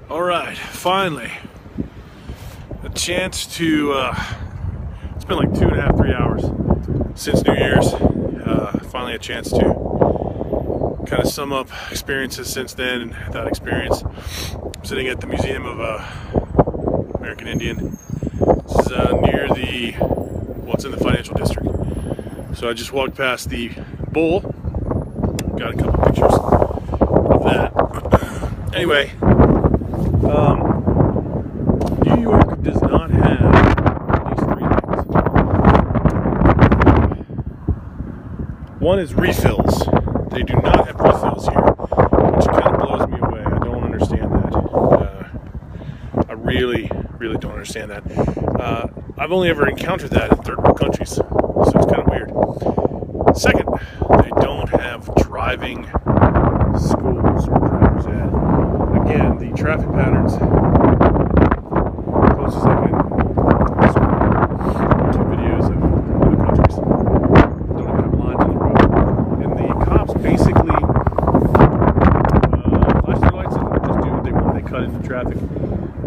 All right, finally, a chance to, it's been like 2.5, 3 hours since New Year's. Finally a chance to kind of sum up experiences since then and that experience. I'm sitting at the Museum of American Indian. This is near it's in the financial district. So I just walked past the bowl, got a couple pictures of that. Anyway, New York does not have at least three things. One is refills. They do not have refills here, which kind of blows me away. I don't understand that. I really don't understand that. I've only ever encountered that in third world countries, so it's kind of weird. Second, they don't have driving schools or driver's ed. Again, the traffic patterns, closest I can to videos of other countries, don't even have lines on the road. And the cops basically flash their lights and just do what they want. They cut into traffic,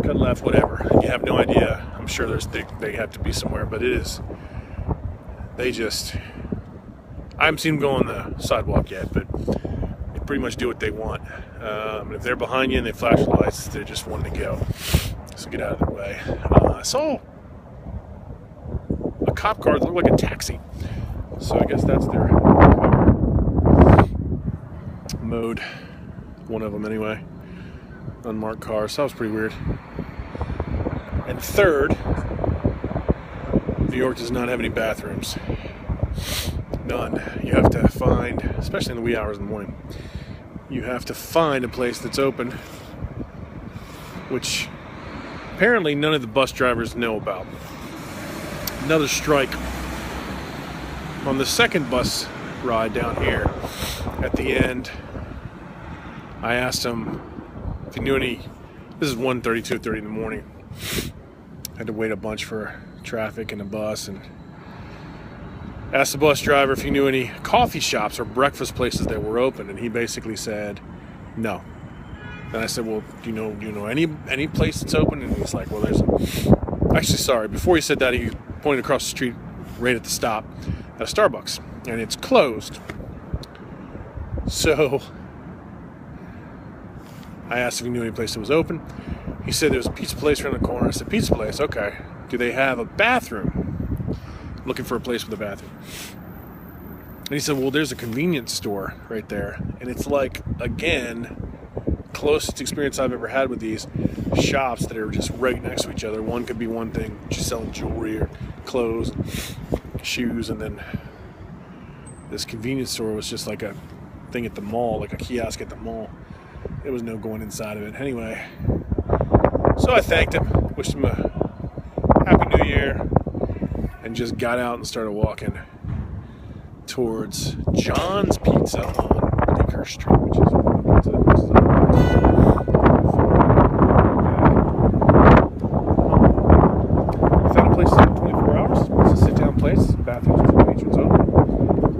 cut left, whatever. And you have no idea. I'm sure they have to be somewhere, but it is. I haven't seen them go on the sidewalk yet, but they pretty much do what they want. If they're behind you and they flash the lights, they're just wanting to go. So get out of their way. I saw a cop car that looked like a taxi. So I guess that's their mode. One of them anyway. Unmarked car. So that was pretty weird. And third, New York does not have any bathrooms. None. You have to find, especially in the wee hours in the morning, you have to find a place that's open, which apparently none of the bus drivers know about. Another strike. On the second bus ride down here, at the end, I asked him if he knew any. This is 1:30, 2:30 in the morning. I had to wait a bunch for traffic and a bus, and asked the bus driver if he knew any coffee shops or breakfast places that were open, and he basically said no. Then I said, well, do you know any place that's open? And he's like, well, actually, sorry, before he said that, he pointed across the street right at the stop at a Starbucks, and it's closed. So I asked if he knew any place that was open. He said there was a pizza place around the corner. I said, pizza place, okay. Do they have a bathroom? Looking for a place with a bathroom. And he said, well, there's a convenience store right there. And it's like, again, closest experience I've ever had with these shops that are just right next to each other. One could be one thing, just selling jewelry or clothes, shoes, and then this convenience store was just like a thing at the mall, like a kiosk at the mall. There was no going inside of it. Anyway, so I thanked him, wished him a Happy New Year, and just got out and started walking towards John's Pizza on Dicker Street, which is one of the places I found a place in 24 hours. It's a sit-down place, bathrooms with patrons open,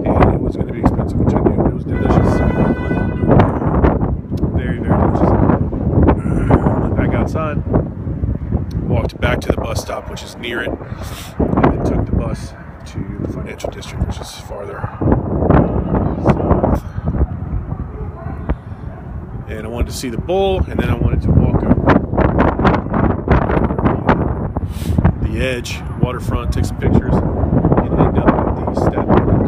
and it was going to be expensive, which I knew, but it was delicious. Very, very delicious. Went back outside, walked back to the bus stop, which is near it, and then took the bus to the financial district, which is farther south. And I wanted to see the bowl, and then I wanted to walk over the edge, waterfront, take some pictures, and end up at the Staten Island.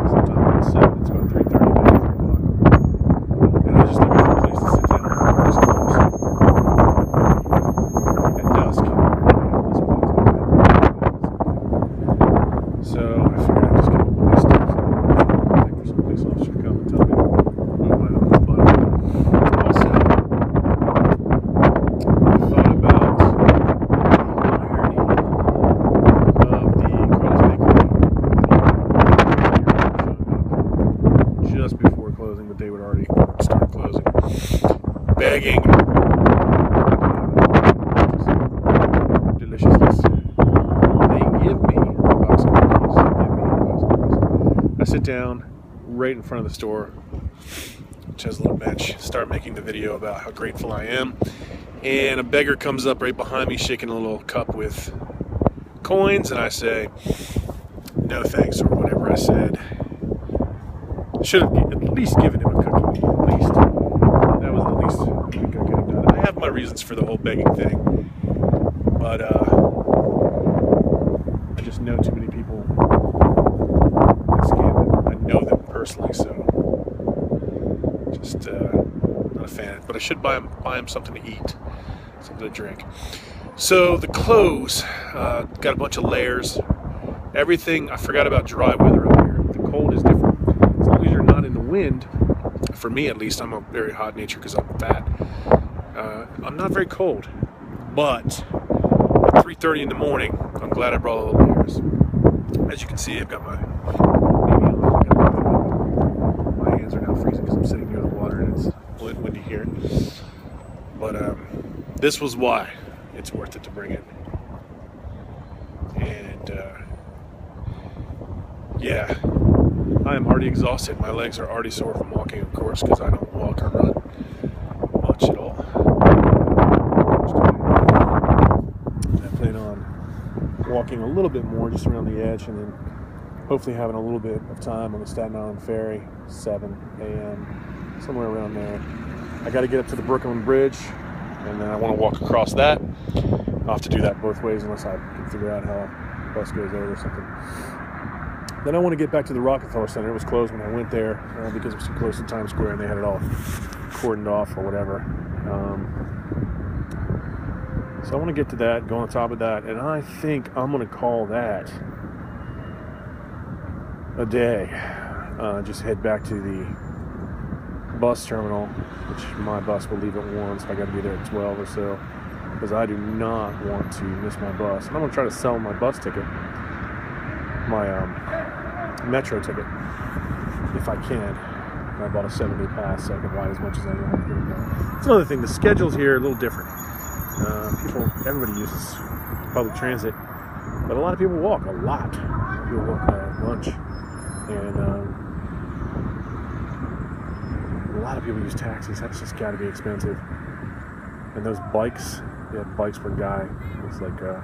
Sometime at 7, it's about 3:30, 3 o'clock. And I was just looking for a place to sit down. It was closed. At dusk. So I figured I'd just get a list of things for some police officers to come and tell me what went on. But also, I thought about the irony of the Carlos Bakery just before closing, but they would already start closing, begging. Deliciousness. They give me a box of cookies. I sit down right in front of the store, has a little bench, start making the video about how grateful I am. And a beggar comes up right behind me shaking a little cup with coins, and I say, no thanks, or whatever I said. Should have at least given him a cookie, at least. That was the least I think I could have done. I have my reasons for the whole begging thing, but I just know too many people scam it. I know them personally, so just not a fan. But I should buy him something to eat, something to drink. So the clothes, got a bunch of layers. Everything, I forgot about dry weather up here. The cold is different. As long as you're not in the wind, for me at least, I'm a very hot nature because I'm fat. I'm not very cold, but at 3:30 in the morning, I'm glad I brought all the layers. As you can see, I've got my hands are now freezing because I'm sitting near the water and it's a little windy here. But this was why it's worth it to bring it. And yeah, I am already exhausted. My legs are already sore from walking, of course, because I don't walk or run much at all. I plan on walking a little bit more just around the edge, and then hopefully having a little bit of time on the Staten Island Ferry, 7 a.m., somewhere around there. I got to get up to the Brooklyn Bridge, and then I want to walk across that. I'll have to do that both ways unless I can figure out how a bus goes over or something. Then I want to get back to the Rockefeller Center. It was closed when I went there because it was too close to Times Square and they had it all cordoned off or whatever. So I want to get to that, go on top of that, and I think I'm going to call that a day. Just head back to the bus terminal, which my bus will leave at 1, so I got to be there at 12 or so, because I do not want to miss my bus. And I'm going to try to sell my bus ticket, my metro ticket, if I can. And I bought a 7-day pass so I can ride as much as I want. It's another thing, the schedules here are a little different. Everybody uses public transit, but a lot of people walk a lot. People walk lunch, and a lot of people use taxis. That's just got to be expensive. And those bikes, they had bikes for a guy. It was like a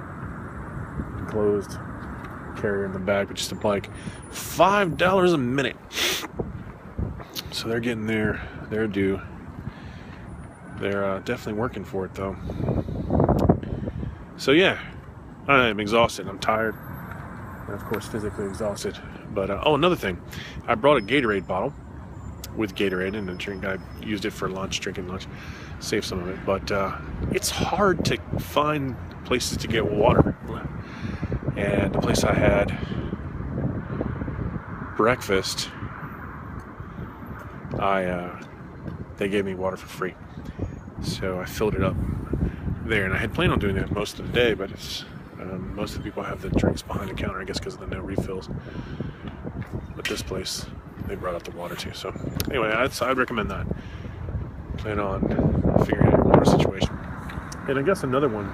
closed carrier in the back, but just a bike. $5 a minute. So they're getting their due. They're definitely working for it, though. So yeah, I'm exhausted. I'm tired. And of course, physically exhausted. But oh, another thing. I brought a Gatorade bottle with Gatorade and a drink. I used it for lunch, drinking lunch. Saved some of it. But it's hard to find places to get water. And the place I had breakfast, they gave me water for free. So I filled it up there, and I had planned on doing that most of the day, but it's most of the people have the drinks behind the counter, I guess, because of the no refills. But this place, they brought out the water too. So anyway, I'd recommend that. Plan on figuring out your water situation. And I guess another one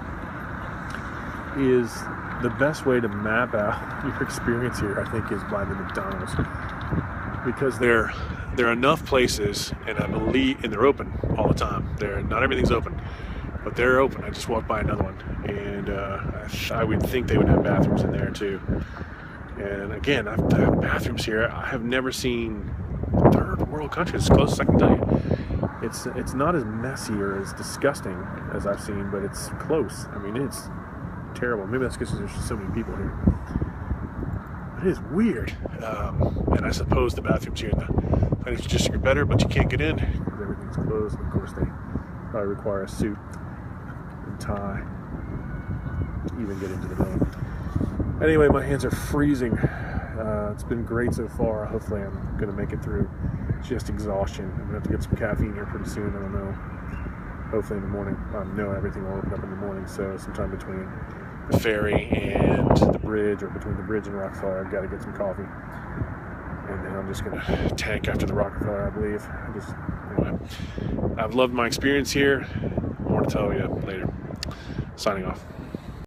is the best way to map out your experience here, I think, is by the McDonald's, because there are enough places, and I believe, and they're open all the time. Not everything's open, but they're open. I just walked by another one, and I would think they would have bathrooms in there too. And again, I've done bathrooms here. I have never seen third world countries, as close as I can tell you. It's not as messy or as disgusting as I've seen, but it's close. I mean, it's terrible. Maybe that's because there's just so many people here. It is weird. And I suppose the bathrooms here in the financial district are better, but you can't get in because everything's closed. And of course, they probably require a suit and tie to even get into the building. Anyway, my hands are freezing. It's been great so far. Hopefully, I'm going to make it through. Just exhaustion. I'm going to have to get some caffeine here pretty soon. I don't know. Hopefully in the morning. I know everything will open up in the morning, so sometime between the ferry and the bridge, or between the bridge and Rockefeller, I've got to get some coffee. And then I'm just going to tank after the Rockefeller, I believe. Anyway, I've loved my experience here. More to tell you later. Signing off.